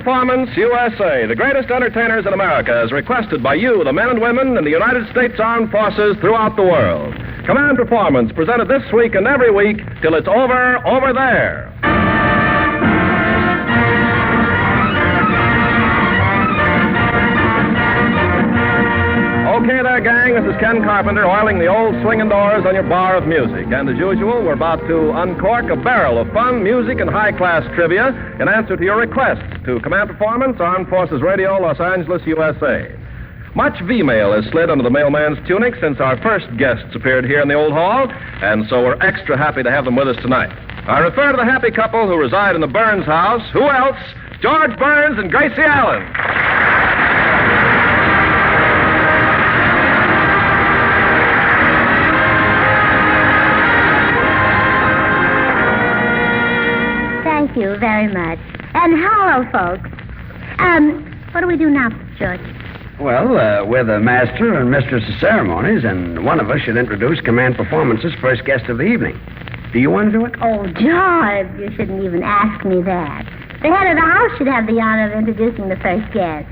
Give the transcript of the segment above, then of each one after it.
Performance USA, the greatest entertainers in America, is requested by you, the men and women in the United States Armed Forces throughout the world. Command Performance, presented this week and every week till it's over there. Okay there, gang, this is Ken Carpenter oiling the old swinging doors on your bar of music. And as usual, we're about to uncork a barrel of fun, music, and high-class trivia in answer to your request to Command Performance, Armed Forces Radio, Los Angeles, USA. Much V-mail has slid under the mailman's tunic since our first guests appeared here in the old hall, and so we're extra happy to have them with us tonight. I refer to the happy couple who reside in the Burns house. Who else? George Burns and Gracie Allen. Thank you very much. And hello, folks. What do we do now, George? Well, we're the master and mistress of ceremonies, and one of us should introduce Command Performance's first guest of the evening. Do you want to do it? Oh, George, you shouldn't even ask me that. The head of the house should have the honor of introducing the first guest.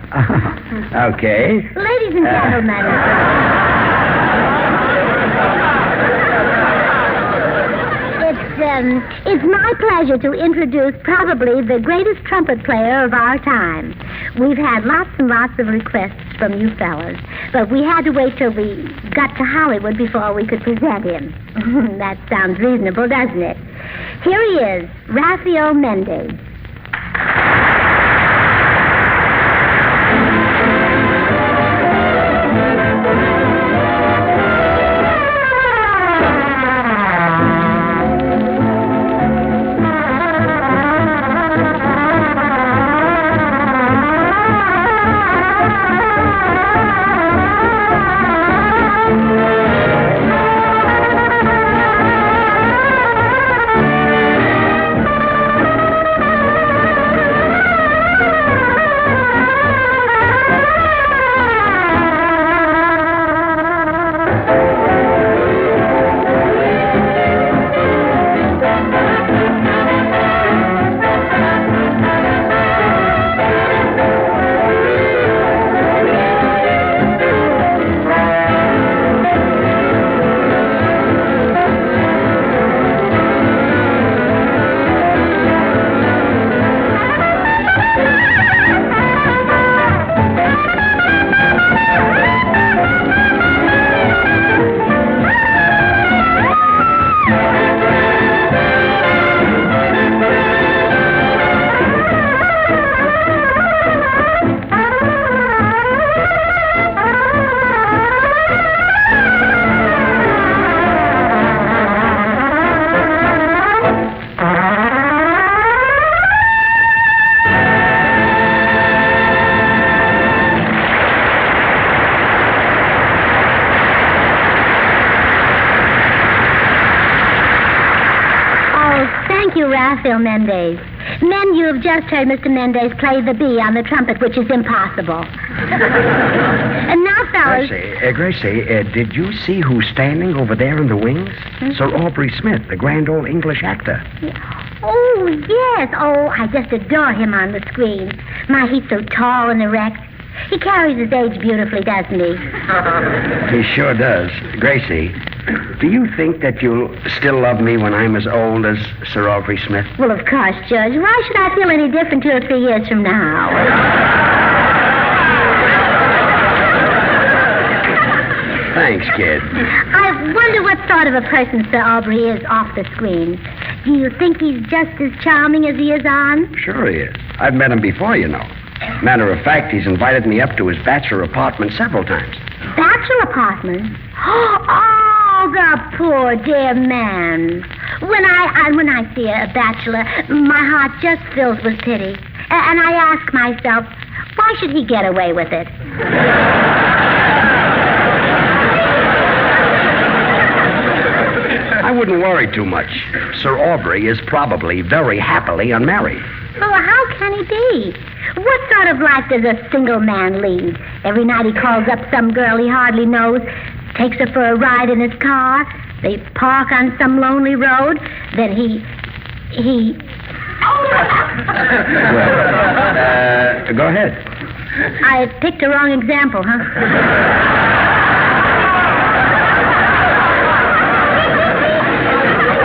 Okay. Ladies and gentlemen... It's my pleasure to introduce probably the greatest trumpet player of our time. We've had lots and lots of requests from you fellas, but we had to wait till we got to Hollywood before we could present him. That sounds reasonable, doesn't it? Here he is, Rafael Mendez. Rafael Mendez. Men, you have just heard Mr. Mendez play the B on the trumpet, which is impossible. And now, fellas... Gracie, did you see who's standing over there in the wings? Mm-hmm. Sir Aubrey Smith, the grand old English actor. Oh, yes. Oh, I just adore him on the screen. My, he's so tall and erect. He carries his age beautifully, doesn't he? He sure does. Gracie, do you think that you'll still love me when I'm as old as Sir Aubrey Smith? Well, of course, Judge. Why should I feel any different 2 or 3 years from now? Thanks, kid. I wonder what sort of a person Sir Aubrey is off the screen. Do you think he's just as charming as he is on? Sure he is. I've met him before, you know. Matter of fact, he's invited me up to his bachelor apartment several times. Bachelor apartment? Oh, the poor dear man. When I see a bachelor, my heart just fills with pity. And I ask myself, why should he get away with it? I wouldn't worry too much. Sir Aubrey is probably very happily unmarried. Oh, how can he be? What sort of life does a single man lead? Every night he calls up some girl he hardly knows, takes her for a ride in his car. They park on some lonely road. Then he Well, go ahead. I picked the wrong example, huh?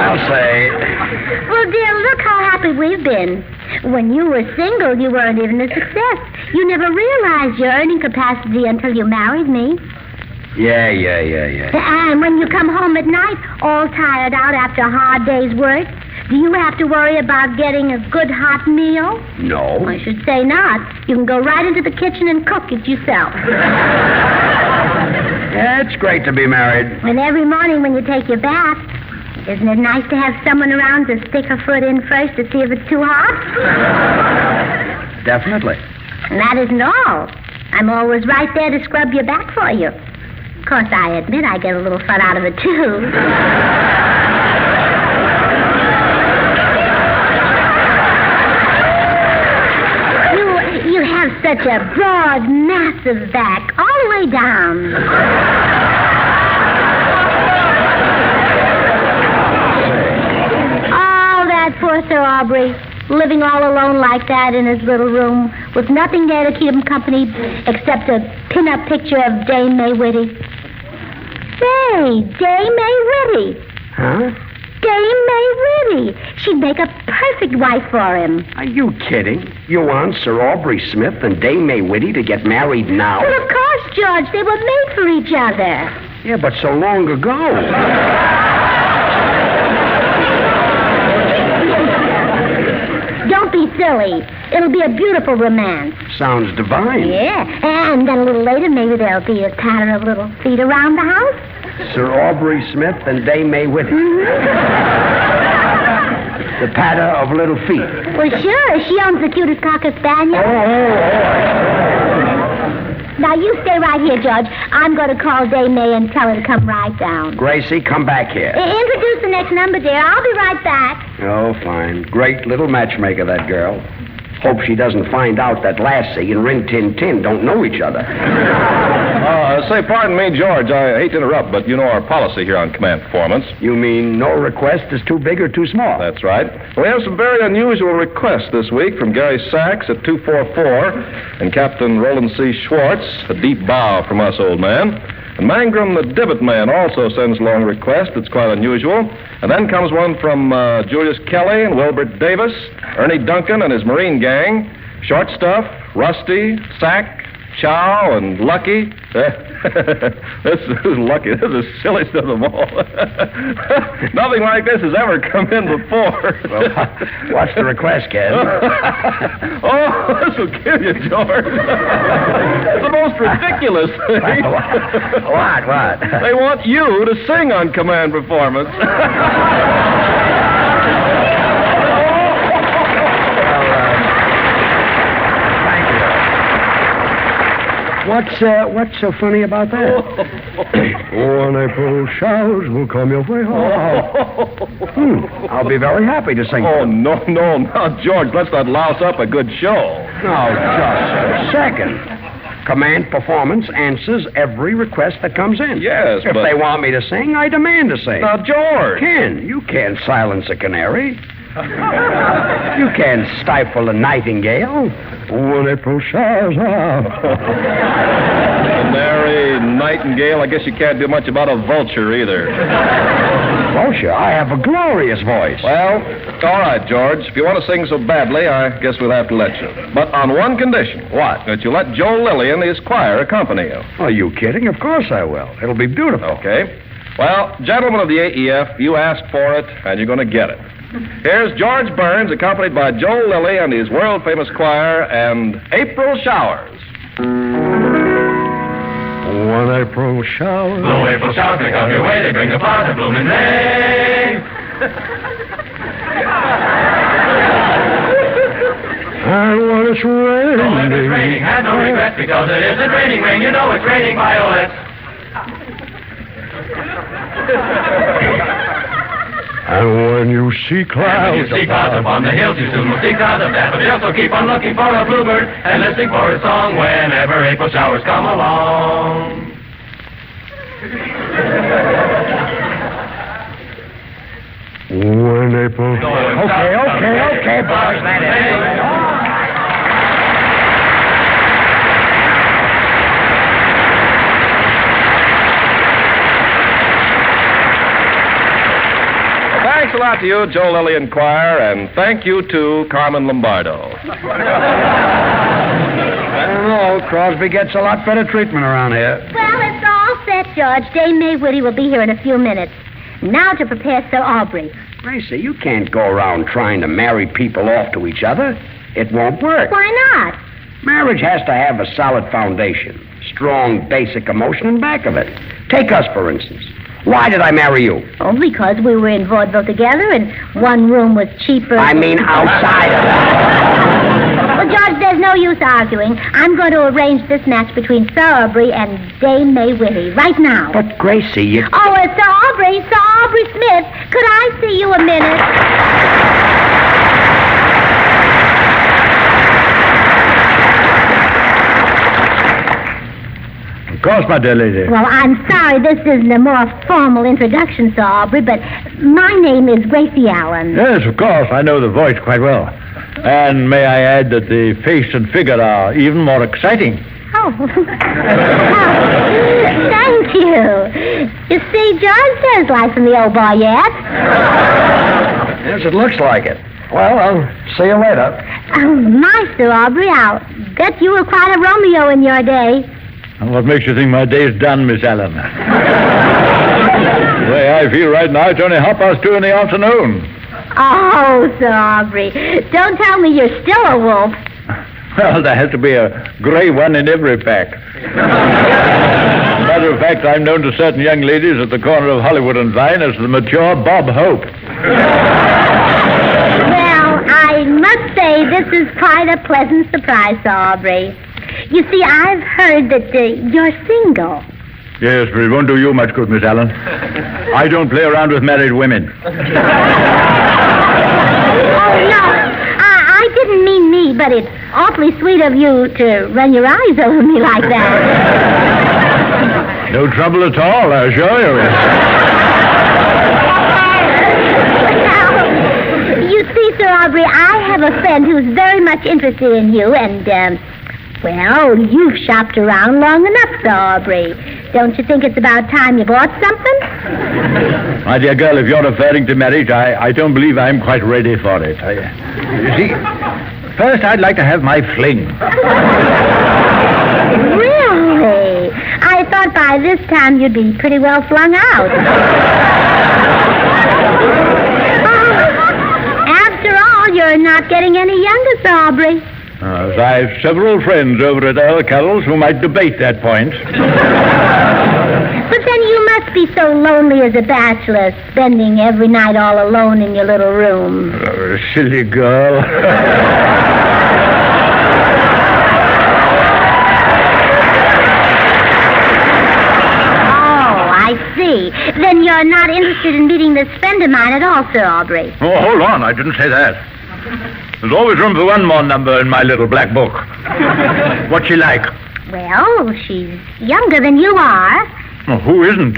I'll say... Well, dear, look how happy we've been. When you were single, you weren't even a success. You never realized your earning capacity until you married me. Yeah. And when you come home at night, all tired out after a hard day's work, do you have to worry about getting a good hot meal? No. I should say not. You can go right into the kitchen and cook it yourself. Yeah, it's great to be married. And every morning when you take your bath, isn't it nice to have someone around to stick a foot in first to see if it's too hot? Definitely. And that isn't all. I'm always right there to scrub your back for you. Of course, I admit I get a little fun out of it, too. You have such a broad, massive back, all the way down. Oh, that poor Sir Aubrey, living all alone like that in his little room, with nothing there to keep him company except a pin-up picture of Dame May Whitty. Say, Dame May Whitty. Huh? Dame May Whitty. She'd make a perfect wife for him. Are you kidding? You want Sir Aubrey Smith and Dame May Whitty to get married now? Well, of course, George. They were made for each other. Yeah, but so long ago. Don't be silly. It'll be a beautiful romance. Sounds divine. Yeah. And then a little later, maybe there'll be a patter of little feet around the house. Sir Aubrey Smith and Dame May Whitty. The patter of little feet. Well, sure. She owns the cutest Cocker Spaniel. Now, you stay right here, George. I'm going to call Dame May and tell her to come right down. Gracie, come back here. Introduce the next number, dear. I'll be right back. Oh, fine. Great little matchmaker, that girl. Hope she doesn't find out that Lassie and Rin Tin Tin don't know each other. Say, pardon me, George. I hate to interrupt, but you know our policy here on Command Performance. You mean no request is too big or too small? That's right. We have some very unusual requests this week from Gary Sachs at 244 and Captain Roland C. Schwartz, a deep bow from us, old man. And Mangrum, the Divot Man, also sends along a request that's quite unusual. And then comes one from Julius Kelly and Wilbert Davis, Ernie Duncan and his Marine gang, Short Stuff, Rusty, Sack, Chow, and Lucky. This is Lucky. This is the silliest of them all. Nothing like this has ever come in before. Well, what's the request, Ken? Oh, this will kill you, George. It's the most ridiculous thing. What? They want you to sing on Command Performance. What's so funny about that? One April showers will come your way. I'll be very happy to sing. Oh, no, now, George, let's not louse up a good show. No, just a second. Command Performance answers every request that comes in. Yes, If but... they want me to sing, I demand to sing. Now, George. Ken, you can't silence a canary. You can't stifle a nightingale. When April showers Canary, nightingale, I guess you can't do much about a vulture either. Vulture, I have a glorious voice. Well, all right, George. If you want to sing so badly, I guess we'll have to let you. But on one condition. What? That you let Joe Lilly and his choir accompany you. Are you kidding? Of course I will. It'll be beautiful. Okay. Well, gentlemen of the AEF, you asked for it, and you're going to get it. Here's George Burns, accompanied by Joe Lilly and his world-famous choir, and April Showers. One April shower. Blow April showers, they come your way, they bring the flowers that bloom in May. And when it's raining. Oh, if it's raining, have no regrets, because it isn't raining rain, you know it's raining violets. And when you see clouds. And when you see clouds upon the hills, you soon will see clouds of daffodils. So keep on looking for a bluebird and listening for his song whenever April showers come along. 1 April. Okay, boys. That is. Thanks a lot to you, Joe Lillian Choir, and thank you to Carmen Lombardo. I don't know. Crosby gets a lot better treatment around here. Well, it's all set, George. Dame May Whitty will be here in a few minutes. Now to prepare Sir Aubrey. Gracie, you can't go around trying to marry people off to each other. It won't work. Why not? Marriage has to have a solid foundation, strong basic emotion in back of it. Take us, for instance. Why did I marry you? Oh, because we were in vaudeville together and one room was cheaper. I mean outside of that. Well, George, there's no use arguing. I'm going to arrange this match between Sir Aubrey and Dame May Whitty right now. But, Gracie, you... Oh, Sir Aubrey Smith, could I see you a minute? Of course, my dear lady. Well, I'm sorry this isn't a more formal introduction, Sir Aubrey, but my name is Gracie Allen. Yes, of course. I know the voice quite well. And may I add that the face and figure are even more exciting. Oh. Thank you. You see, George, there's life from the old boy yet. Yes, it looks like it. Well, I'll see you later. Oh, my, Sir Aubrey, I'll bet you were quite a Romeo in your day. And what makes you think my day's done, Miss Allen? The way I feel right now, it's only 2:30 in the afternoon. Oh, Sir Aubrey, don't tell me you're still a wolf. Well, there has to be a gray one in every pack. As a matter of fact, I'm known to certain young ladies at the corner of Hollywood and Vine as the mature Bob Hope. Well, I must say this is quite a pleasant surprise, Sir Aubrey. You see, I've heard that you're single. Yes, but it won't do you much good, Miss Allen. I don't play around with married women. Oh, no. I didn't mean me, but it's awfully sweet of you to run your eyes over me like that. No trouble at all, I assure you. Now, you see, Sir Aubrey, I have a friend who's very much interested in you, and, well, you've shopped around long enough, Sir Aubrey. Don't you think it's about time you bought something? My dear girl, if you're referring to marriage, I don't believe I'm quite ready for it. You see, first I'd like to have my fling. Really? I thought by this time you'd be pretty well flung out. After all, you're not getting any younger, Sir Aubrey. I've several friends over at Earl Carroll's who might debate that point. But then you must be so lonely as a bachelor, spending every night all alone in your little room. Silly girl. Oh, I see. Then you're not interested in meeting this friend of mine at all, Sir Aubrey. Oh, hold on, I didn't say that. There's always room for one more number in my little black book. What's she like? Well, she's younger than you are. Oh, who isn't?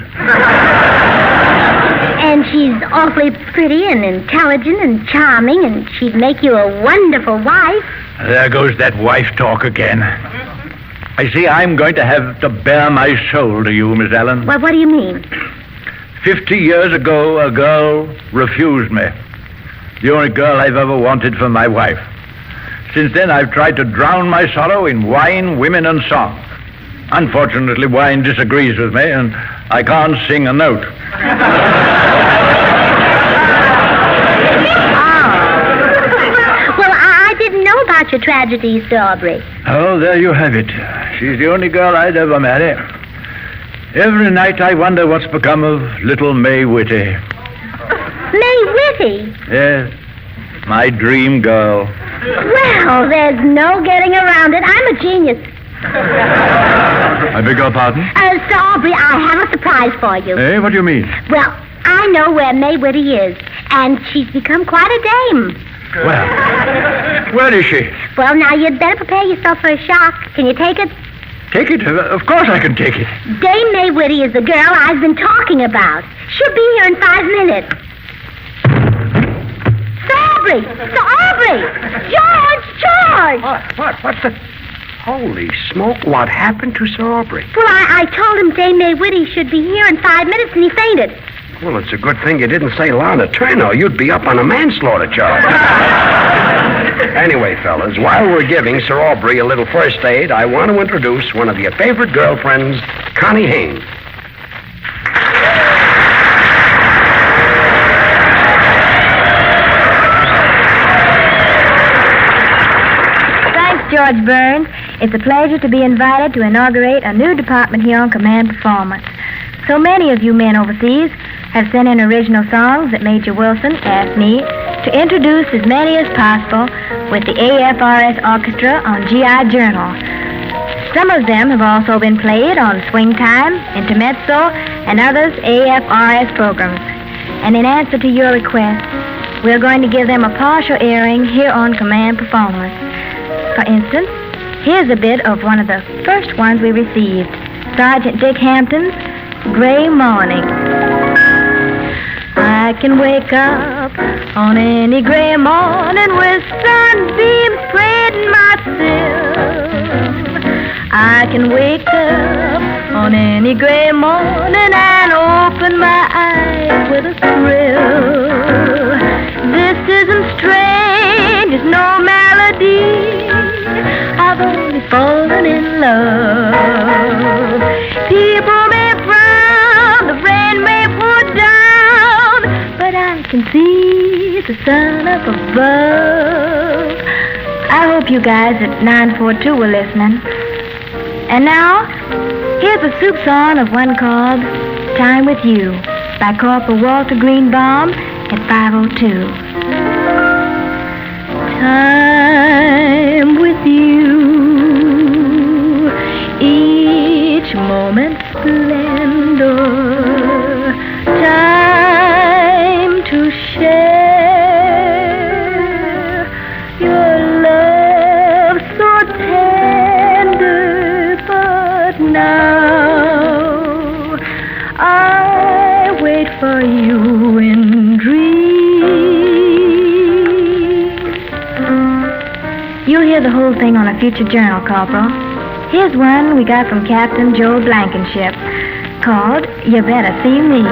And she's awfully pretty and intelligent and charming, and she'd make you a wonderful wife. There goes that wife talk again. I see I'm going to have to bare my soul to you, Miss Allen. Well, what do you mean? 50 years ago, a girl refused me. The only girl I've ever wanted for my wife. Since then, I've tried to drown my sorrow in wine, women, and song. Unfortunately, wine disagrees with me, and I can't sing a note. Well, I didn't know about your tragedy, Sir Aubrey. Oh, there you have it. She's the only girl I'd ever marry. Every night I wonder what's become of little May Whitty. May Whitty? Yes, my dream girl. Well, there's no getting around it. I'm a genius. I beg your pardon? Sir Aubrey, I have a surprise for you. Eh, what do you mean? Well, I know where May Whitty is, and she's become quite a dame. Well, where is she? Well, now, you'd better prepare yourself for a shock. Can you take it? Take it? Of course I can take it. Dame May Whitty is the girl I've been talking about. She'll be here in 5 minutes. Aubrey! Sir Aubrey! George! What's the... Holy smoke, what happened to Sir Aubrey? Well, I told him Dame May Whitty should be here in 5 minutes, and he fainted. Well, it's a good thing you didn't say Lana Turner. You'd be up on a manslaughter charge. Anyway, fellas, while we're giving Sir Aubrey a little first aid, I want to introduce one of your favorite girlfriends, Connie Haines. George Burns, it's a pleasure to be invited to inaugurate a new department here on Command Performance. So many of you men overseas have sent in original songs that Major Wilson asked me to introduce as many as possible with the AFRS Orchestra on GI Journal. Some of them have also been played on Swing Time, Intermezzo, and others AFRS programs. And in answer to your request, we're going to give them a partial airing here on Command Performance. For instance, here's a bit of one of the first ones we received, Sergeant Dick Hampton's Gray Morning. I can wake up on any gray morning with sunbeams spreading myself. I can wake up on any gray morning and open my eyes with a thrill. This isn't strange, it's no melody. I've only fallen in love. People may frown, the rain may pour down, but I can see the sun up above. I hope you guys at 942 were listening. And now, here's a soup song of one called Time With You by Corporal Walter Greenbaum at 502. Time with you, each moment splendor, time to share your love so tender, but now I wait for you in dreams. You'll hear the whole thing on a future journal, Corporal. Here's one we got from Captain Joe Blankenship, called You Better See Me.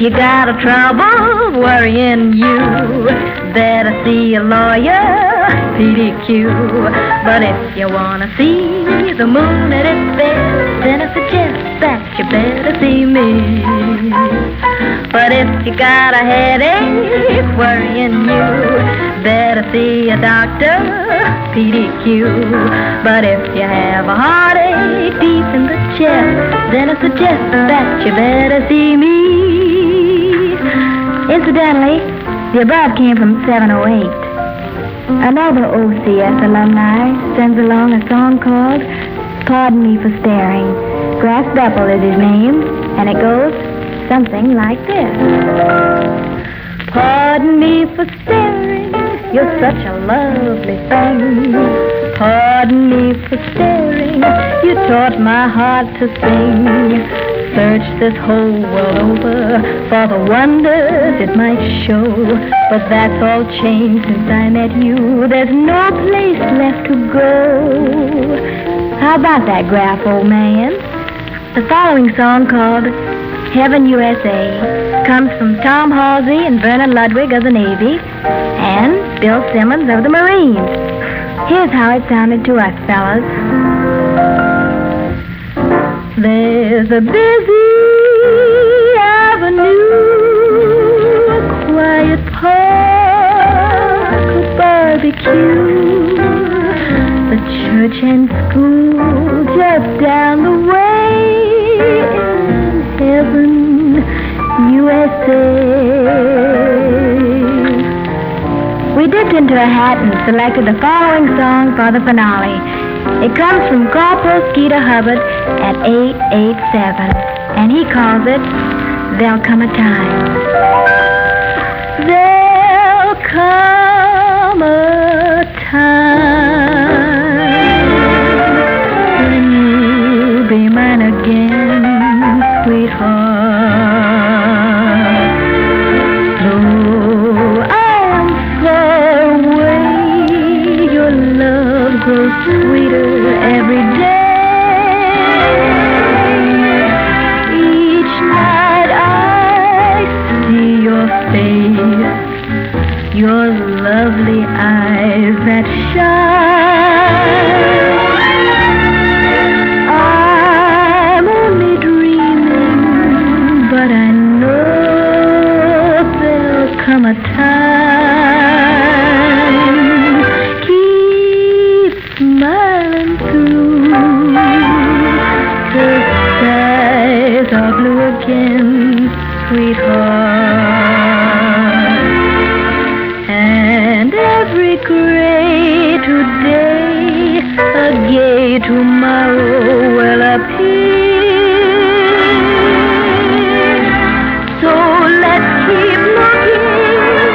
You got a trouble worrying you, better see a lawyer, PDQ. But if you want to see the moon at its best, then I suggest that you better see me. But if you got a headache worrying you, better see a doctor, PDQ. But if you have a heartache deep in the chest, then I suggest that you better see me. Incidentally, the above came from 708. Another OCS alumni sends along a song called Pardon Me for Staring. Grass Bepple is his name, and it goes something like this. Pardon me for staring, you're such a lovely thing. Pardon me for staring, you taught my heart to sing. Search this whole world over for the wonders it might show, but that's all changed since I met you. There's no place left to go. How about that, Graph, old man? The following song, called Heaven USA, comes from Tom Halsey and Vernon Ludwig of the Navy and Bill Simmons of the Marines. Here's how it sounded to us, fellas. There's a busy avenue, a quiet park, a barbecue, the church and school just down the way in heaven, USA. We dipped into a hat and selected the following song for the finale. It comes from Corporal Skeeter Hubbard at 887, and he calls it There'll Come a Time. There'll come a time when you'll be mine again, sweetheart. Though lovely eyes that shine. I'm only dreaming, but I know there'll come a time. Keep smiling through. The skies are blue again, sweetheart. And every gray today, a gay tomorrow will appear. So let's keep looking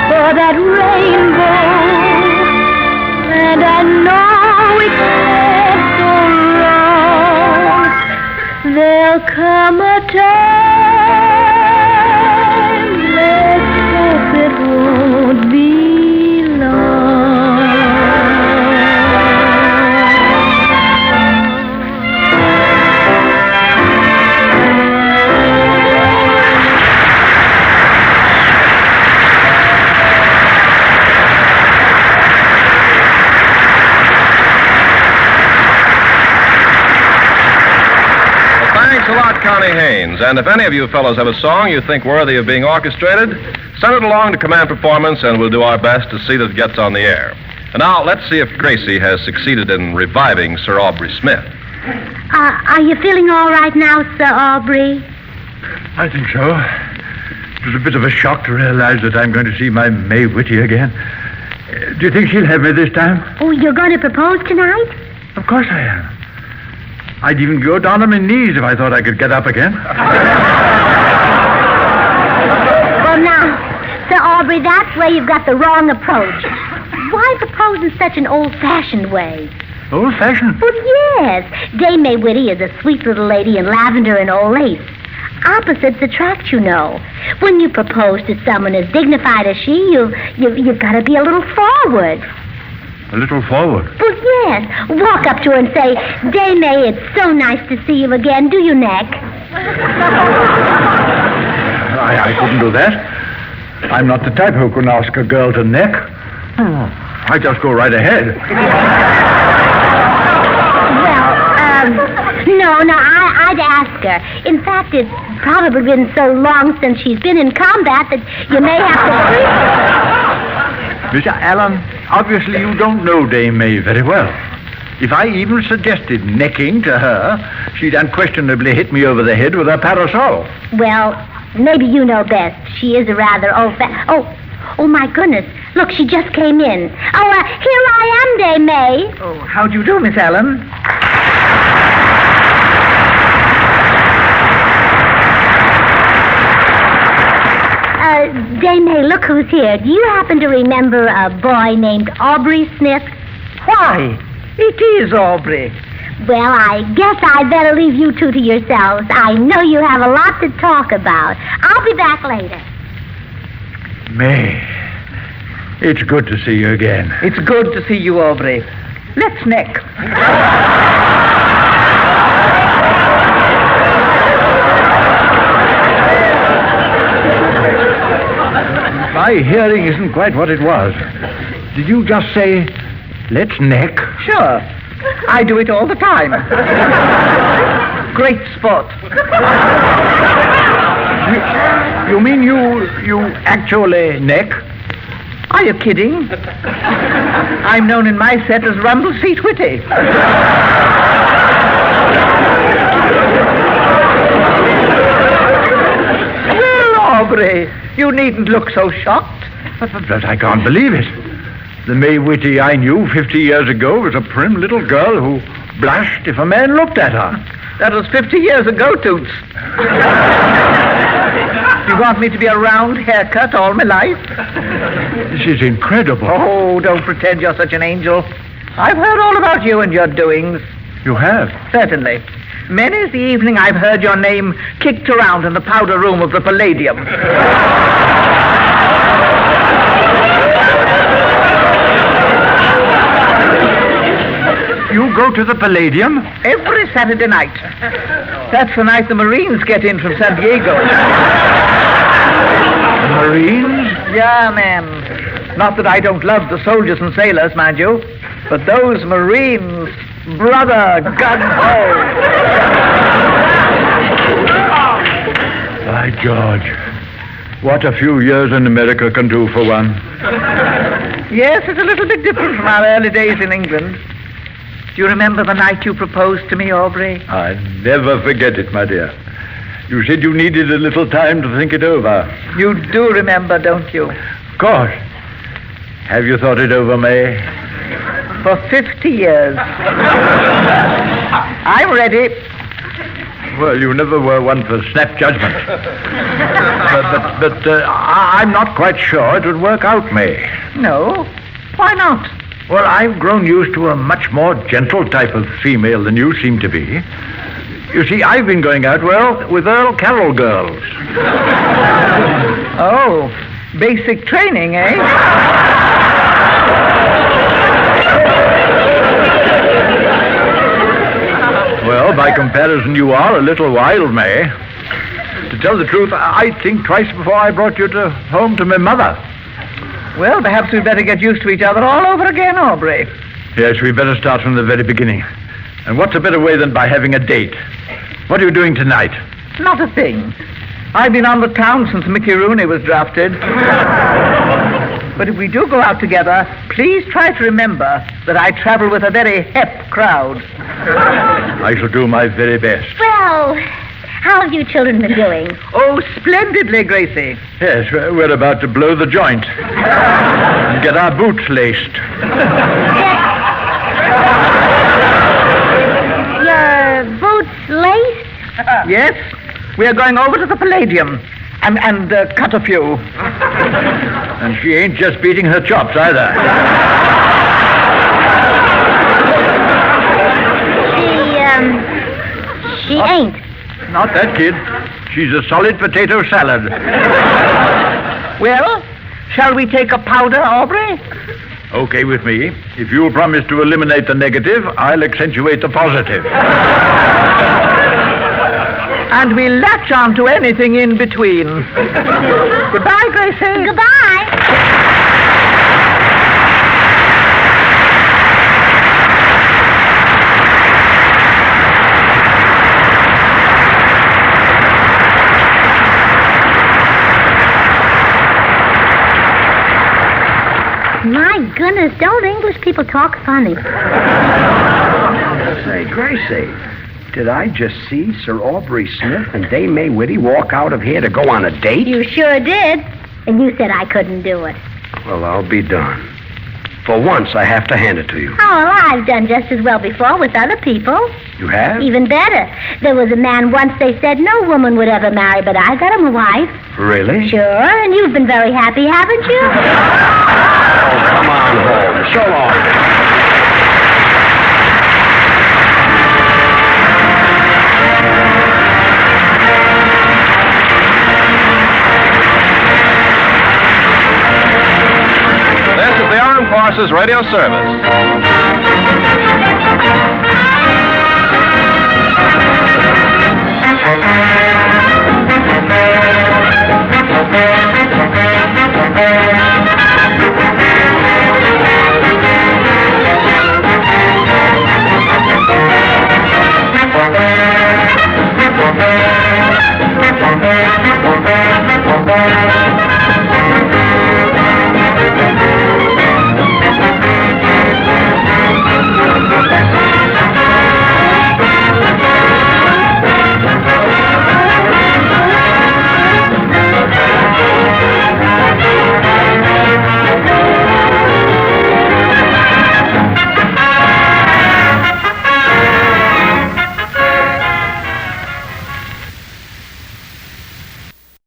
for that rainbow. And I know it can't go wrong. There'll come a time, let's hope it won't be long. Thanks a lot, Connie Haines. And if any of you fellows have a song you think worthy of being orchestrated, send it along to Command Performance, and we'll do our best to see that it gets on the air. And now, let's see if Gracie has succeeded in reviving Sir Aubrey Smith. Are you feeling all right now, Sir Aubrey? I think so. It was a bit of a shock to realize that I'm going to see my May Whitty again. Do you think she'll have me this time? Oh, you're going to propose tonight? Of course I am. I'd even go down on my knees if I thought I could get up again. Well, now, Sir Aubrey, that's where you've got the wrong approach. Why propose in such an old-fashioned way? Old-fashioned? Well, yes. Dame May Whitty is a sweet little lady in lavender and old lace. Opposites attract, you know. When you propose to someone as dignified as she, you've got to be a little forward. A little forward? Well, yes. Walk up to her and say, Dame May, it's so nice to see you again. Do you, Neck? I couldn't do that. I'm not the type who can ask a girl to neck. I just go right ahead. Well, no, I'd ask her. In fact, it's probably been so long since she's been in combat that you may have to... Mr. Allen, obviously you don't know Dame May very well. If I even suggested necking to her, she'd unquestionably hit me over the head with her parasol. Well, maybe you know best. She is a rather old-fashioned... Oh, my goodness. Look, she just came in. Here I am, Dame May. Oh, how do you do, Miss Allen? Dame May, look who's here. Do you happen to remember a boy named Aubrey Smith? Why, it is Aubrey. Well, I guess I'd better leave you two to yourselves. I know you have a lot to talk about. I'll be back later. May, it's good to see you again. It's good to see you, Aubrey. Let's neck. My hearing isn't quite what it was. Did you just say, let's neck? Sure. I do it all the time. Great sport. You mean you actually neck? Are you kidding? I'm known in my set as Rumble Seat Whitty. Well, Aubrey, you needn't look so shocked. But I can't believe it. The May Whitty I knew 50 years ago was a prim little girl who blushed if a man looked at her. That was 50 years ago, Toots. You want me to be a round haircut all my life? This is incredible. Oh, don't pretend you're such an angel. I've heard all about you and your doings. You have? Certainly. Many's the evening I've heard your name kicked around in the powder room of the Palladium. You go to the Palladium? Every Saturday night. That's the night the Marines get in from San Diego. The Marines? Yeah, man. Not that I don't love the soldiers and sailors, mind you, but those Marines, brother, gun ho! By George, what a few years in America can do for one. Yes, it's a little bit different from our early days in England. Do you remember the night you proposed to me, Aubrey? I never forget it, my dear. You said you needed a little time to think it over. You do remember, don't you? Of course. Have you thought it over, May? For 50 years. I'm ready. Well, you never were one for snap judgment. but I'm not quite sure it would work out, May. No? Why not? Well, I've grown used to a much more gentle type of female than you seem to be. You see, I've been going out, well, with Earl Carroll girls. Oh, basic training, eh? Well, by comparison, you are a little wild, May. To tell the truth, I'd think twice before I brought you home to my mother. Well, perhaps we'd better get used to each other all over again, Aubrey. Yes, we'd better start from the very beginning. And what's a better way than by having a date? What are you doing tonight? Not a thing. I've been on the town since Mickey Rooney was drafted. But if we do go out together, please try to remember that I travel with a very hep crowd. I shall do my very best. Well, how have you children been doing? Oh, splendidly, Gracie. Yes, we're about to blow the joint. And get our boots laced. Your boots laced? Yes, we are going over to the Palladium and cut a few. And she ain't just beating her chops either. She ain't. Not that kid. She's a solid potato salad. Well, shall we take a powder, Aubrey? Okay with me. If you'll promise to eliminate the negative, I'll accentuate the positive. And we'll latch on to anything in between. Goodbye, Gracie. Goodbye. My goodness, don't English people talk funny? Say, Gracie, did I just see Sir Aubrey Smith and Dame May Whitty walk out of here to go on a date? You sure did. And you said I couldn't do it. Well, I'll be darned. For once, I have to hand it to you. Oh, well, I've done just as well before with other people. You have? Even better. There was a man once they said no woman would ever marry, but I got him a wife. Really? Sure, and you've been very happy, haven't you? Oh, come on home. So long. This is the Armed Forces Radio Service.